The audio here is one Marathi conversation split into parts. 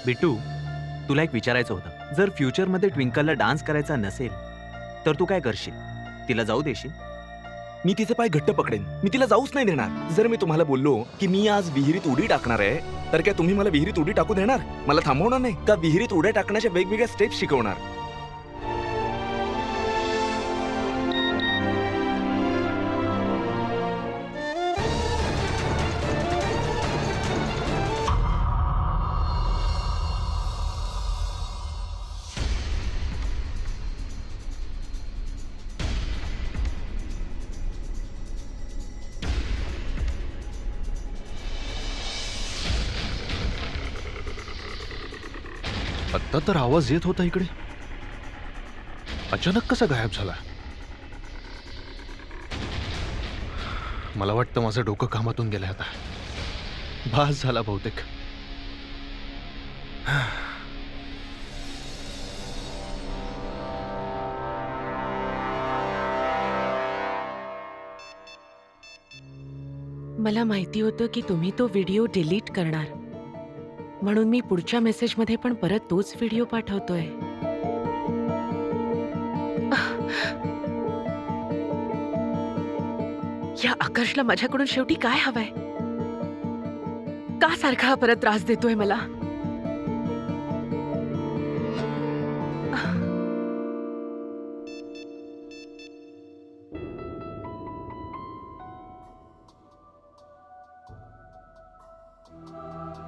बिट्टू, तुला एक विचारायचं होतं. जर फ्युचरमध्ये ट्विंकलला डान्स करायचा नसेल तर तू काय करशील? तिला जाऊ देशील? मी तिचे पाय घट्ट पकडेन. मी तिला जाऊच नाही देणार. जर मी तुम्हाला बोललो की मी आज विहिरीत उडी टाकणार आहे, तर काय तुम्ही मला विहिरीत उडी टाकू देणार? मला थांबवणार नाही का? विहिरीत उड्या टाकण्याच्या वेगवेगळ्या स्टेप्स शिकवणार. आत्ता तर आवाज येत होता इकडे, अचानक कसा गायब झाला? मला वाटतं माझं डोकं कामातून गेलंय आता. भास झाला बहुतेक. मला माहिती होतं की तुम्ही तो व्हिडिओ डिलीट करणार, म्हणून मी पुढच्या मेसेजमध्ये पण परत तोच व्हिडिओ पाठवतोय. या आकर्षला माझ्याकडून शेवटी काय हवंय? का सारखा परत त्रास देतोय मला?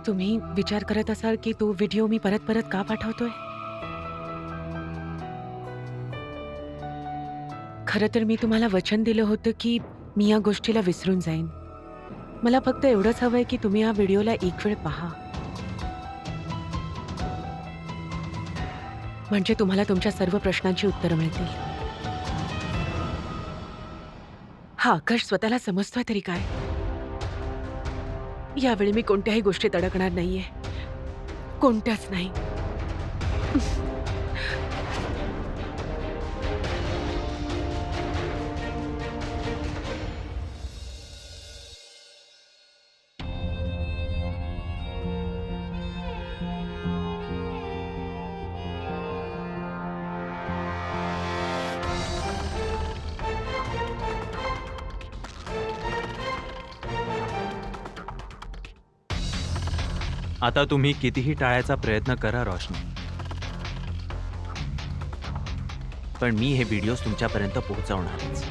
तुम्ही विचार करत असाल की तो व्हिडिओ मी परत परत का पाठवतोय? खरं तर मी तुम्हाला वचन दिलं होतं की मी या गोष्टीला विसरून जाईन. मला फक्त एवढंच हवंय की तुम्ही या व्हिडिओला एक वेळ पहा, म्हणजे तुम्हाला तुमच्या सर्व प्रश्नांची उत्तरं मिळतील. हा आकाश स्वतःला समजतोय तरी काय? यावेळी मी कोणत्याही गोष्टीत अडकणार नाहीये, कोणत्याच नाही. आता तुम्ही कितीही टाळायचा प्रयत्न करा रोशनी, पण मी हे व्हिडिओज तुमच्यापर्यंत पोहोचवणारच.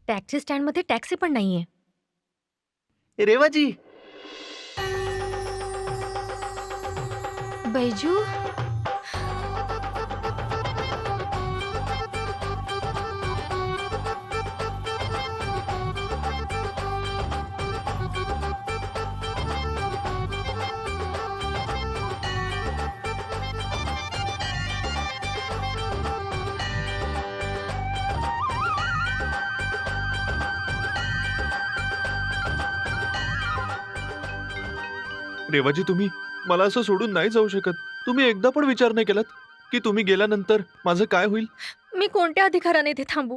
टॅक्सी स्टँडमध्ये टॅक्सी पण नाहीये. रेवाजी, बैजू, रेवाजी, तुम्ही मला असं सोडून नाही जाऊ शकत. तुम्ही एकदा पण विचार नाही केलात की तुम्ही गेल्यानंतर माझं काय होईल? मी कोणत्या अधिकाराने इथे थांबू?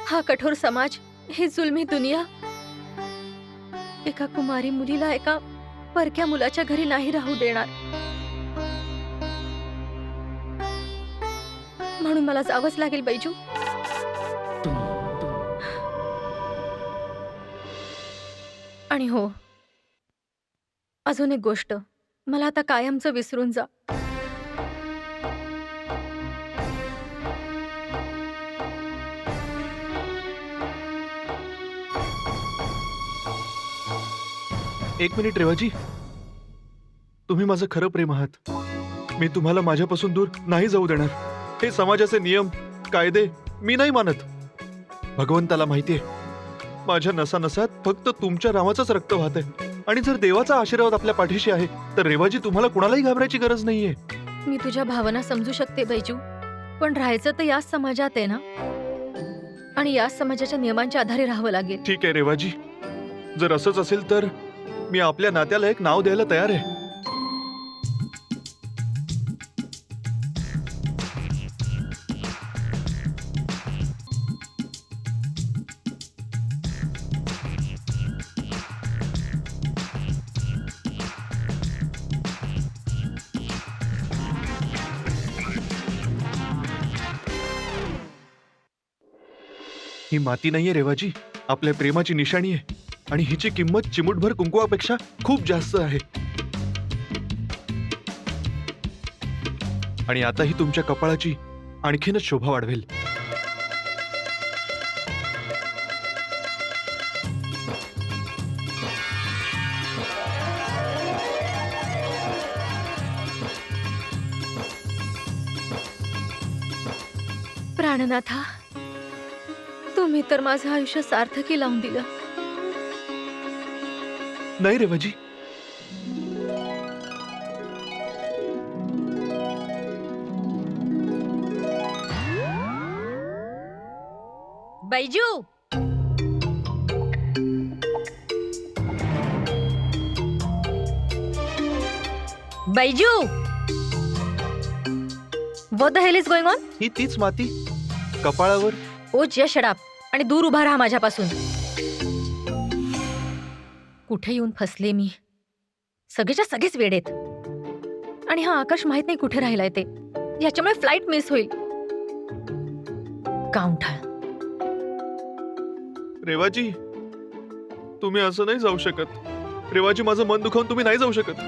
हा कठोर समाज, ही जुलमी दुनिया एका कुमारी मुलीला एका परक्या मुलाच्या घरी नाही राहू देणार. म्हणून मला जावंच लागेल बैजू. आणि हो, अजून एक गोष्ट, मला आता कायमचं विसरून जा. एक मिनिट रेवाजी, तुम्ही माझं खरं प्रेम आहात. मी तुम्हाला माझ्यापासून दूर नाही जाऊ देणार. हे समाजाचे नियम कायदे मी नाही मानत. भगवंताला माहितीये, माझ्या नसानसात फक्त तुमच्या रामाचंच रक्त वाहतंय. आणि जर देवाचा आशीर्वाद आपल्या पाठीशी आहे तर रेवाजी, तुम्हाला कुणालाही घाबरायची गरज नाहीये. मी तुझ्या भावना समजू शकते बैजू, पण राहायचं तर याच समाजात आहे ना, आणि याच समाजाच्या नियमांच्या आधारे राहावं लागेल. ठीक आहे रेवाजी, जर असंच असेल तर मी आपल्या नात्याला एक नाव द्यायला तयार आहे. ही माती नाहीये रेवाजी, आपल्या प्रेमाची निशाणी आहे आणि हिची किंमत चिमूटभर कुंकुवापेक्षा खूप जास्त आहे. आणि आता ही तुमच्या कपाळाची आणखीनच शोभा वाढवेल. प्राणनाथा, तुम्ही तर माझं आयुष्य सार्थकी लावून दिलं. नाही Revaji, Baiju, Baiju, what the hell is going on? ही तीच माती कपाळावर. ओ जस्ट शट अप आणि दूर उभा राहा माझ्यापासून. कुठे येऊन फसले मी. सगळेच्या सगळेच वेडेत. आणि हा आकाश माहित नाही कुठे राहिलाय ते. याच्यामुळे फ्लाईट मिस होईल. काउंटर. रेवाजी, तुम्ही असं नाही जाऊ शकत. रेवाजी, माझं मन दुखावून तुम्ही नाही जाऊ शकत.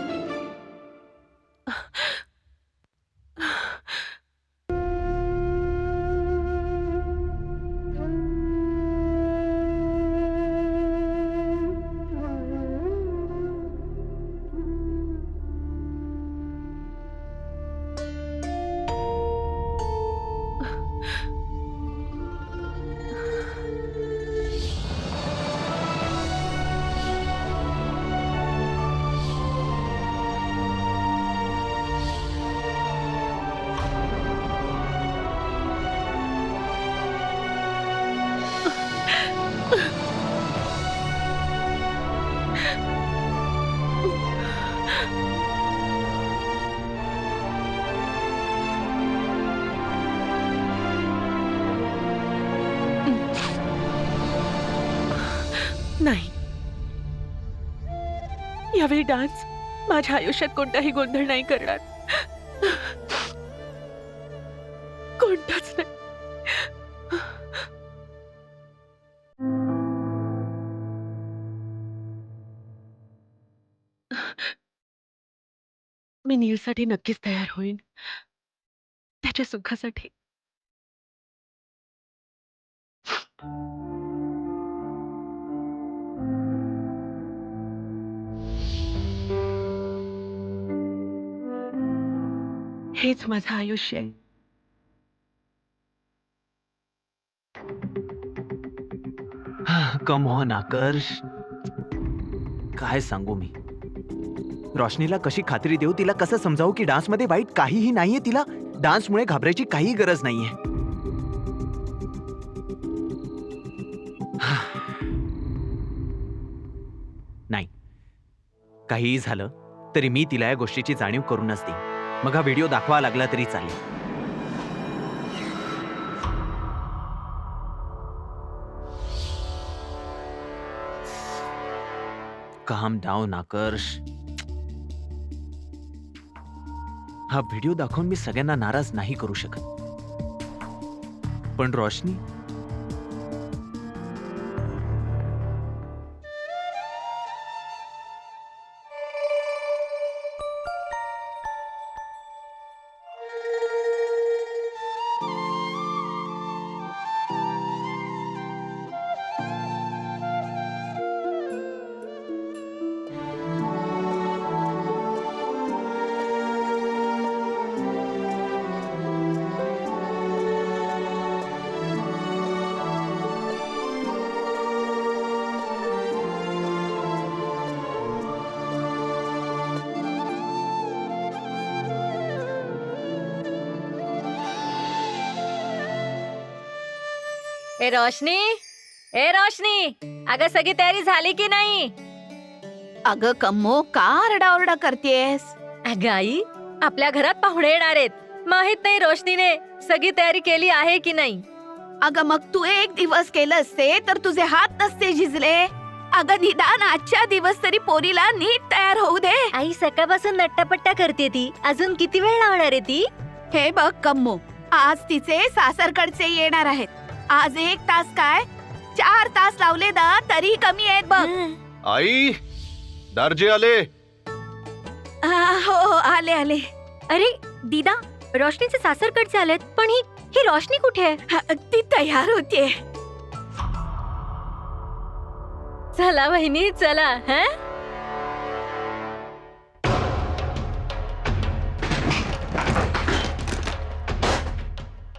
नाही, यावेळी डान्स माझ्या आयुष्यात कोणताही गोंधळ नाही करणार. कोणताच नाही. मी नीलसाठी नक्कीच तयार होईन, त्याच्या सुखासाठी. हेच माझं आयुष्य आहे. कम ऑन आकर्ष, काय सांगू मी. रोशनीला कशी खात्री देऊ, तिला कसं समजावू की डान्समध्ये वाईट काहीही नाहीये. तिला डान्समुळे घाबरायची काही गरज नाहीये. नाही, काहीही झालं तरी मी तिला या गोष्टीची जाणीव करूनच देईन. मग हा व्हिडिओ दाखवा लागला तरी चालेल. काम डाऊन आकर्ष. हा व्हिडिओ दाखवून मी सगळ्यांना नाराज नाही करू शकत, पण रोशनी, ए रोशनी, ए रोशनी, अगं सगळी तयारी झाली की नाही? अगं कम्मो, का आरडाओरडा करतेस? अगं आई, आपल्या घरात पाहुणे येणार आहेत. माहित नाही रोशनीने सगळी तयारी केली आहे की नाही. अगं मग तू एक दिवस केलं असते तर तुझे हात नसते झिजले. अगं निदान आजच्या दिवस तरी पोरीला नीट तयार होऊ दे. आई सकाळपासून नट्टापट्टा करते ती. अजून किती वेळ लावणार आहे ती? हे बघ कम्मो, आज तिचे सासरकडचे येणार आहेत. आज 1 तास काय 4 तास लावले ना तरी कमी आहेत बघ. आई, दारजी आले. हो हो, आले आले. अरे दीदा, रोशनीचे सासरकडचे आलेत, पण ही रोशनी कुठे आहे? ती तयार होतीये. चला वहिनी चला. हं?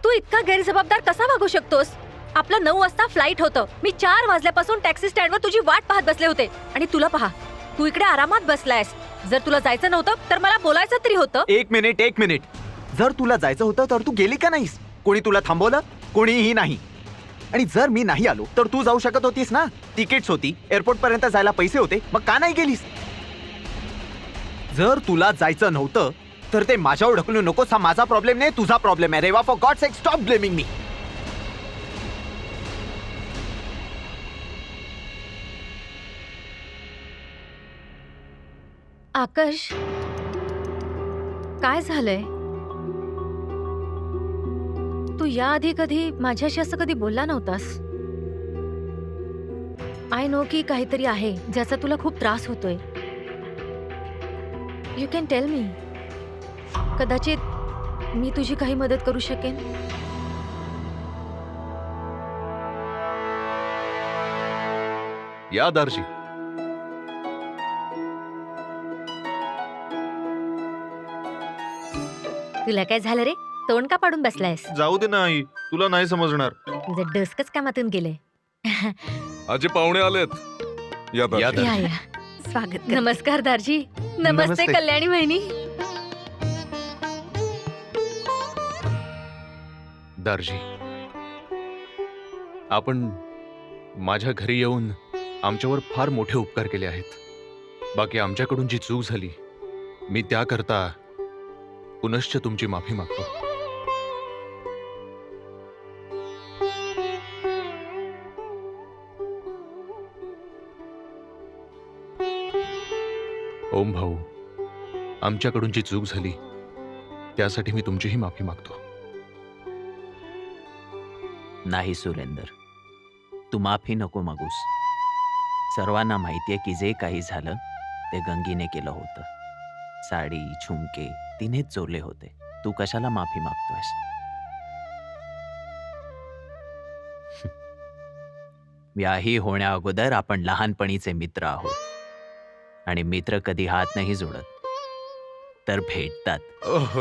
तू इतका गैरजबाबदार कसा वागू शकतोस? आपलं 9 वाजता फ्लाईट होतं. मी 4 वाजल्यापासून टॅक्सी स्टँडवर तुझी वाट पाहत बसले होते आणि तुला पहा, तू इकडे आरामात बसलायस. जर तुला जायचं नव्हतं तर मला बोलायचं तरी होतं. एक मिनिट. जर तुला जायचं होतं तर तू गेली का नाहीस? कोणी तुला थांबवलं? कोणीही नाही. आणि जर मी नाही आलो तर तू जाऊ शकत होतीस ना. तिकीट्स होती, एअरपोर्ट पर्यंत जायला पैसे होते, मग का नाही गेलीस? जर तुला जायचं नव्हतं तर ते माझ्यावर ढकलू नकोस. हा माझा प्रॉब्लेम नाही, तुझा प्रॉब्लेम आहे. Reva, for God sake stop blaming me. Aakash, काय झालंय? तू याआधी कधी माझ्याशी असं कधी बोलला नव्हतास. आय नो की काहीतरी आहे ज्याचा तुला खूप त्रास होतोय. You can tell me. कदाचित मी तुझी काही मदत करू शकेन. या दारजी. तुला काय झालं रे? तोंड का पाडून बसलायस? जाऊ दे ना आई, तुला नाही समजणार. तुझं डोसकच कामातून गेले. आजी पाहुणे आलेत. या दाजी. या या. स्वागत कर. नमस्कार दारजी. नमस्ते नमस्ते. कल्याणी बहिणी. दारजी, आपण माझ्या घरी येऊन आमच्यावर फार मोठे उपकार केले आहेत. बाकी आमच्याकडून जी चूक झाली, मी त्याकरता पुनश्च तुमची माफी मागतो. ओम भाऊ, आमच्याकडून जी चूक झाली त्यासाठी मी तुमचीही माफी मागतो. नाही सुरेंदर, तू माफी नको मागूस. सर्वांना माहितीये की जे काही झालं ते गंगीने केलं होतं. साडी, झुमके तिनेच चोरले होते. तू कशाला माफी मागतोयस? याही होण्या अगोदर आपण लहानपणीचे मित्र आहोत आणि मित्र कधी हात नाही जोडत तर भेटतात. ओह.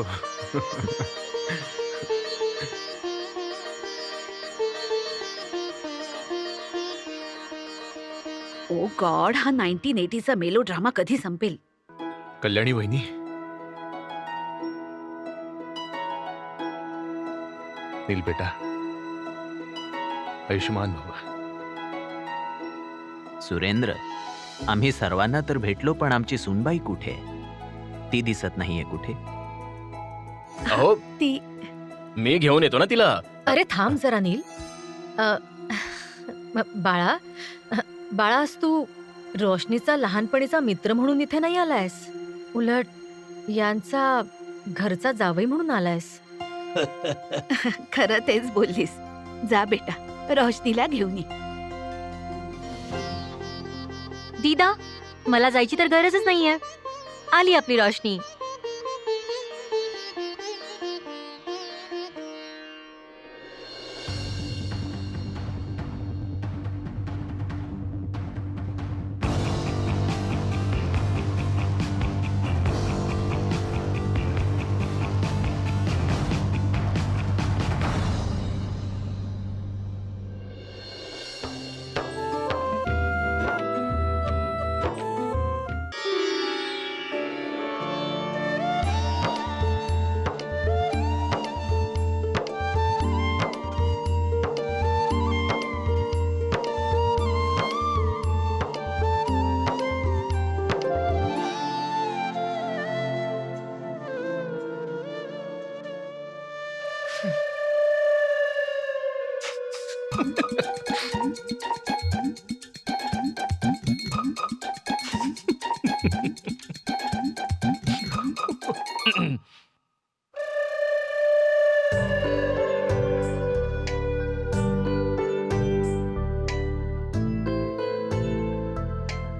ओ गॉड, हा 1980चा मेलो ड्रामा कधी संपेल? कल्याणी वहिनी, नील बेटा, आयुष्मान भवा. सुरेंद्र, आम्ही सर्वांना तर भेटलो, पण आमची सुनबाई कुठे आहे? ती दिसत नाहीये कुठे. अहो, ती मी घेऊन येतो ना तिला. अरे थांब जरा नील. बाळा, बाळास तू रोशनीचा लहानपणीचा मित्र म्हणून इथे नाही आलायस, उलट यांचा घरचा जावई म्हणून आलायस. खरं तेच बोललीस. जा बेटा, रोशनीला घेऊन ये. दीदा, मला जायची तर गरजच नाहीये. आली आपली रोशनी.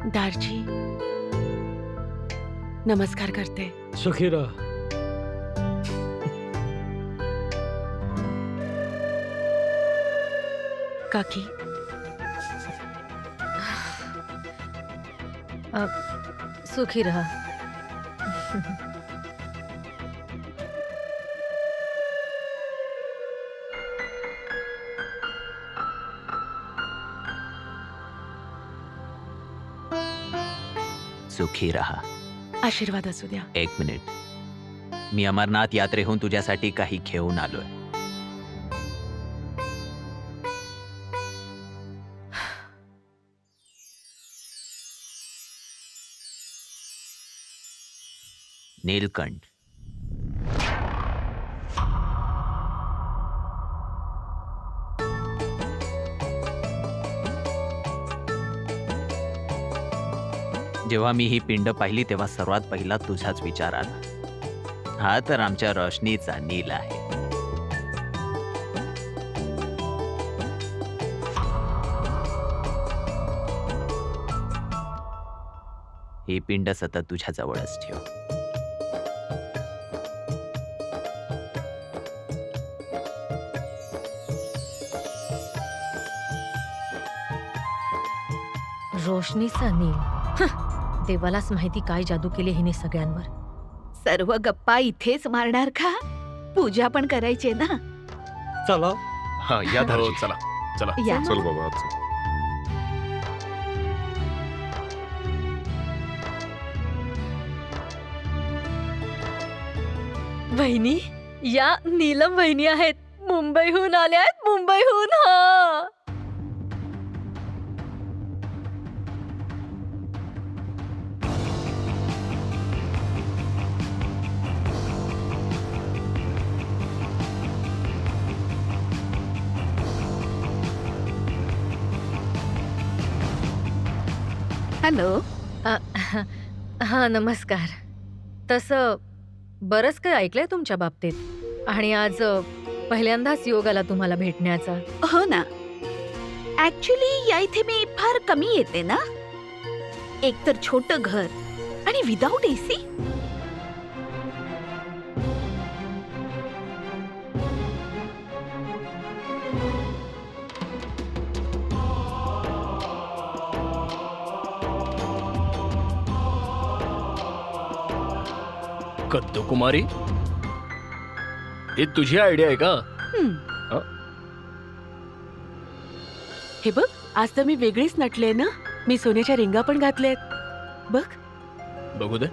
दारजी नमस्कार करते. सुखी राह. काकी सुखी राहा. सुखी राहा. आशीर्वाद असू द्या. एक मिनिट. मी अमरनाथ यात्रेहून तुझ्यासाठी काही घेऊन आलोय. नीलकंठ. जेव्हा मी ही पिंड पाहिली तेव्हा सर्वात पहिला तुझाच विचार आला. हा तर आमच्या रोशनीचा नील आहे. ही पिंड सतत तुझ्या जवळच ठेव. रोशनीचा नील. देवालाच माहिती काय जादू केली हिने सगळ्यांवर. सर्व गप्पा इथेच मारणार का? पूजा पण करायची ना. चला. हा या हो, दारजी. चला चला. या. चल बाबा चल. वहिनी, या नीलम वहिनी आहेत. मुंबईहून आल्या आहेत. मुंबईहून. हा. हॅलो. हा नमस्कार. तसं बरंच काही ऐकलंय तुमच्या बाबतीत आणि आज पहिल्यांदाच योग आला तुम्हाला भेटण्याचा. हो ना. ऍक्च्युली या इथे मी फार कमी येते ना. एक तर छोटं घर आणि विदाऊट एसी. कद्दू कुमारी, ही तुझी आयडिया आहे का? हे बघ, आज तर मी वेगळीच नटले ना. मी सोन्याच्या रिंगा पण घातल्यात. बघ. बघू दे.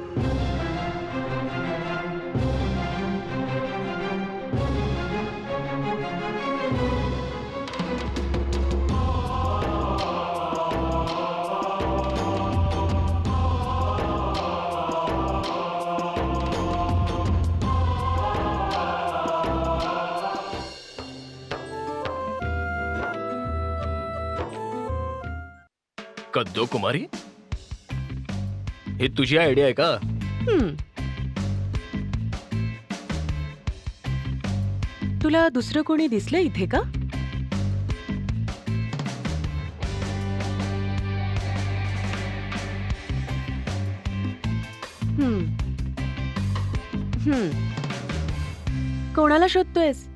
कद्दू कुमारी, ही तुझी आयडिया आहे का? तुला दुसरं कोणी दिसलं इथे का? कोणाला शोधतोयस?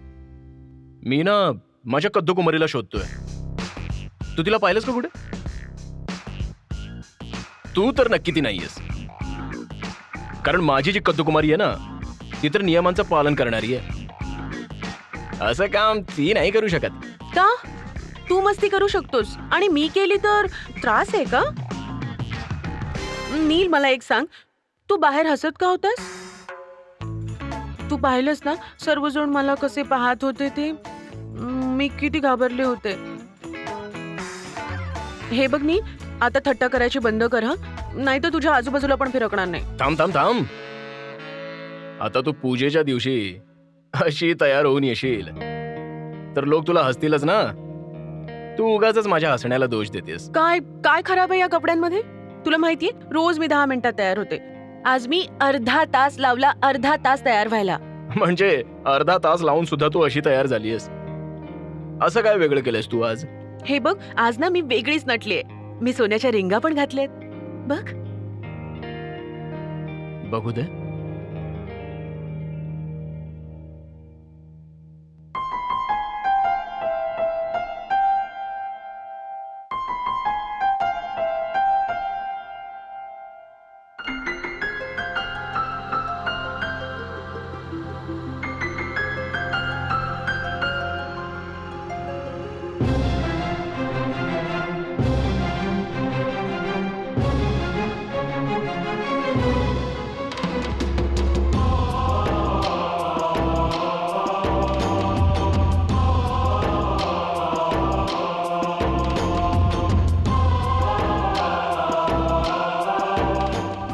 मी ना माझ्या कद्दू कुमारीला शोधतोय. तू तिला पाहिलंस का कुठे? तू तर नक्की ती नाहीयेस, कारण माझी जी कद्दू कुमारी आहे ना ती तर नियमांचं पालन करणारी आहे. असं काम ती नाही करू शकत. का? तू मस्ती करू शकतोस आणि मी केली तर त्रास आहे का? नील, मला एक सांग, तू बाहेर हसत का होतास? तू पाहिलंस ना सर्वजण मला कसे पाहत होते ते. मी किती घाबरले होते. हे बघ नी, आता थट्टा करायची बंद कर हा, नाही तर तुझ्या आजूबाजूला पण फिरकणार नाही. थांब थांब थांब. आता तू पूजेच्या दिवशी अशी तयार होऊन येशील तर लोक तुला हसतीलच ना. तू उगाचच माझ्या हसण्याला दोष देतेस. काय काय खराब आहे या कपड्यांमध्ये? तुला माहितीये, रोज मी 10 मिनिटात तयार होते. आज मी अर्धा तास लावला, अर्धा तास तयार व्हायला. म्हणजे अर्धा तास लावून सुद्धा तू अशी तयार झालीयस. असं काय वेगळं केलंस तू आज? हे बघ, आज ना मी वेगळीच नटलीये. मी सोन्याच्या रिंगा पण घातल्यात. बघ. बघू दे.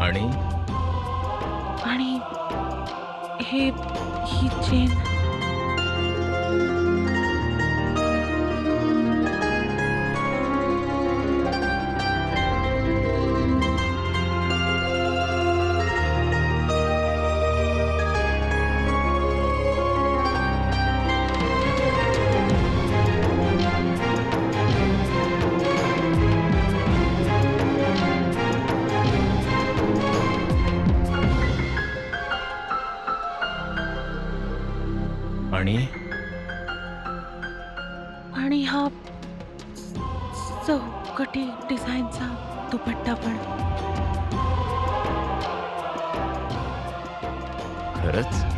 आणि आणि ही चेन. आणि आणि हा चौकटी डिझाईनचा दुपट्टा पण. खरंच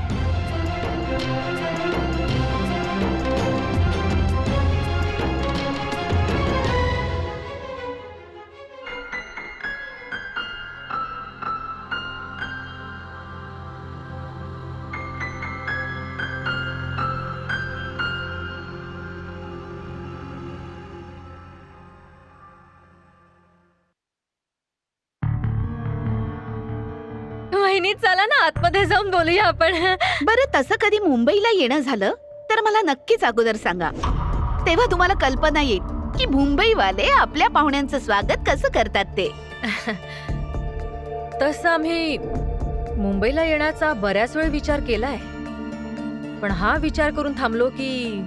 वहिनी चला ना आतमध्ये जाऊन बोलूया आपण. बरं, तसं कधी मुंबईला येणं झालं तर मला नक्कीच अगोदर सांगा. तेव्हा तुम्हाला कल्पना येईल की मुंबईवाले आपल्या पाहुण्यांचं स्वागत कसं करतात ते. तसं आम्ही मुंबईला येण्याचा बऱ्याच वेळ विचार केलाय, पण हा विचार करून थांबलो की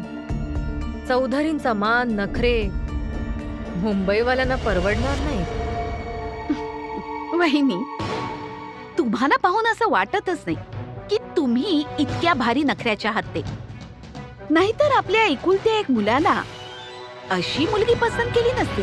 चौधरींचा मान नखरे मुंबईवाल्यांना परवडणार नाही. वहिनी, तुम्हाला पाहून असं वाटतच नाही की तुम्ही इतक्या भारी नखऱ्याच्या आहात ते. नाहीतर आपल्या एकुलत्या एक मुलाला अशी मुलगी पसंत केली नसती.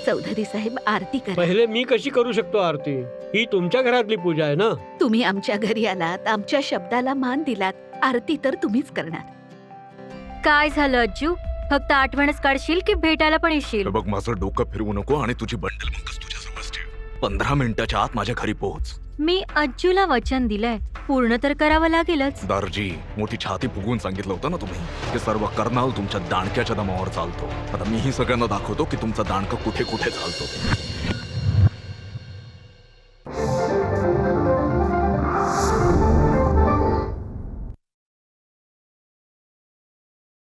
चौधरी साहेब, आरती करा. पहिले मी कशी करू शकतो आरती? ही तुमच्या घरातली पूजा आहे ना. तुम्ही आमच्या घरी आलात, आमच्या शब्दाला मान दिलात, आरती तर तुम्हीच करणार. काय झालं अज्जू? फक्त आठवणच काढशील की भेटायला पण येशील? हे बघ, माझं डोकं फिरवू नको आणि तुझी बंडल मगच तुझ्याजवळच ठेव. 15 मिनिटाच्या आत माझ्या घरी पोहोच. मी अज्जूला वचन दिलंय, पूर्ण तर करावं लागेलच. दारजी, मोठी छाती फुगवून सांगितलं होतं ना तुम्ही हे सर्व करनाल तुमच्या दाणक्याच्या दमावर चालतो. आता मीही सगळ्यांना दाखवतो की तुमचा दाणका कुठे कुठे चालतो.